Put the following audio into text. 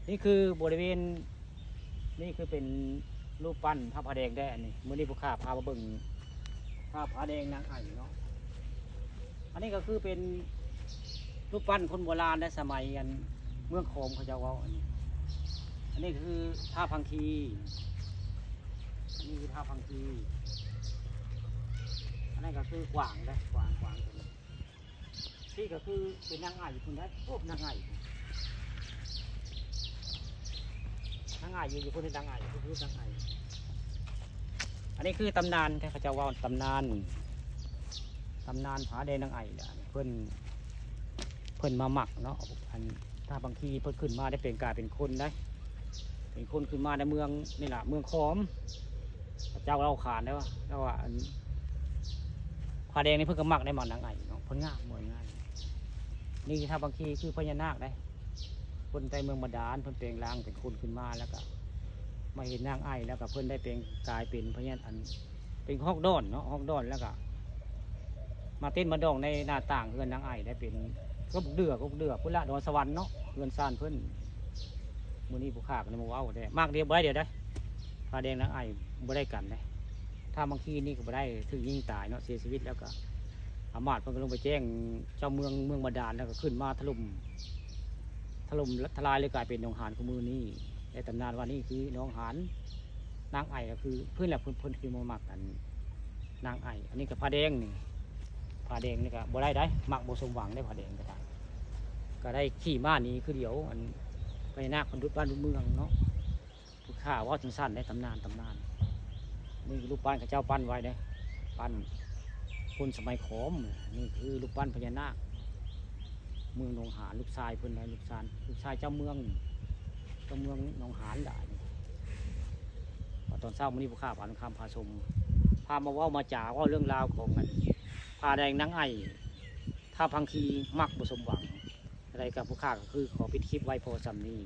นี่คือบริเวณนี่คือเป็นรูปปั้นพระพระแดงได้อันนี้มื้อนี้ผู้ข้าพามาเบิ่งพระพระแดงนางไอ่เนาะอันนี้ก็คือเป็นรูปปั้นคนโบราณในสมัยอันเมืองโขมเขาจะว่าอันนี้คือท่าพังคีอันนี้คือท่าพังคีอันนี้ก็คือกวางได้กวางตัวนี้ที่ก็คือเป็นนางไอ่คุณได้โอ้นางไอ่นางไอ่อยู่คนที่นางไอ่คือนางไอ่อันนี้คือตำนานที่เขาจะว่าตำนานผาแดงนางไอ่เพิ่นมาหมักเนาะอันถ้าบางทีเพิ่นขึ้นมาได้เป็นกลายเป็นคนได้เป็นคนขึ้นมาในเมืองนี่แหละเมืองขอมเจ้าเราขานได้ว่าอันผาแดงนี่เพิ่นก็หมักได้หมักนางไอ่เนาะเพิ่นง่ายมวยง่ายนี่ถ้าบางทีคือพญานาคได้คนในเมืองบาดาลเพิ่นเปลงร่างเป็นคนขึ้นมาแล้วก็มาเห็นนางไอ่แล้วก็เพิ่นได้เป็นกลายเป็นพญาอันเป็นฮอกดอนเนาะฮอกดอนแล้วก็มาเต้นมาดองในหน้าต่างเพื่อนนางไอ่ได้เป็นก็บุกเดือพุ่นละดอนสวรรค์เนาะเพื่อนซ่านเพื่อนมื้อนี้ผู้ข้ากันมาว้าวได้มากเดียวบ่ได้เดี๋ยวได้ผาแดงนางไอ่บ่ได้กันเลยถ้าบางทีนี่ก็บ่ได้ถึงยิงตายเนาะเสียชีวิตแล้วก็อามาตย์เพิ่นก็ลงไปแจ้งเจ้าเมืองบาดาลแล้วก็ขึ้นมาถล่มทลายเลยกลายเป็นหนองหานของมือนี้ในตำนานว่านี่คือหนองหานนางไอ่ก็คือเพื่อนแหละเพื่อนคือมาหมักกันนางไอ่อันนี้ก็ผาแดงนี่ผาแดงนี่ก็บ่ได้หมักบ่สมหวังได้ผาแดงก็ได้ขี่ม้านี้คือเดี๋ยวอันไปนาคคนดุบ้านดุเมืองเนาะผู้ข้าว่าจังสั้นได้ตำนานนี่รูปปั้นข้าเจ้าปั้นไว้ได้ปั้นคนสมัยขอมนี่คือรูปปั้นพญานาคเมืองหนองหานลูกชายเพิ่นได้ลูกชายเจ้าเมืองหนองหานได้ตอนเช้ามื้อนี้ผู้ข้าผ่านคำพาชมพามาว่ามาจ่าว่าเรื่องราวของมันผาแดงนางไอ่ถ้าพังคีมักบ่สมหวังอะไรกับผู้ข้าก็คือขอปิดคลิปไว้พอสำนี้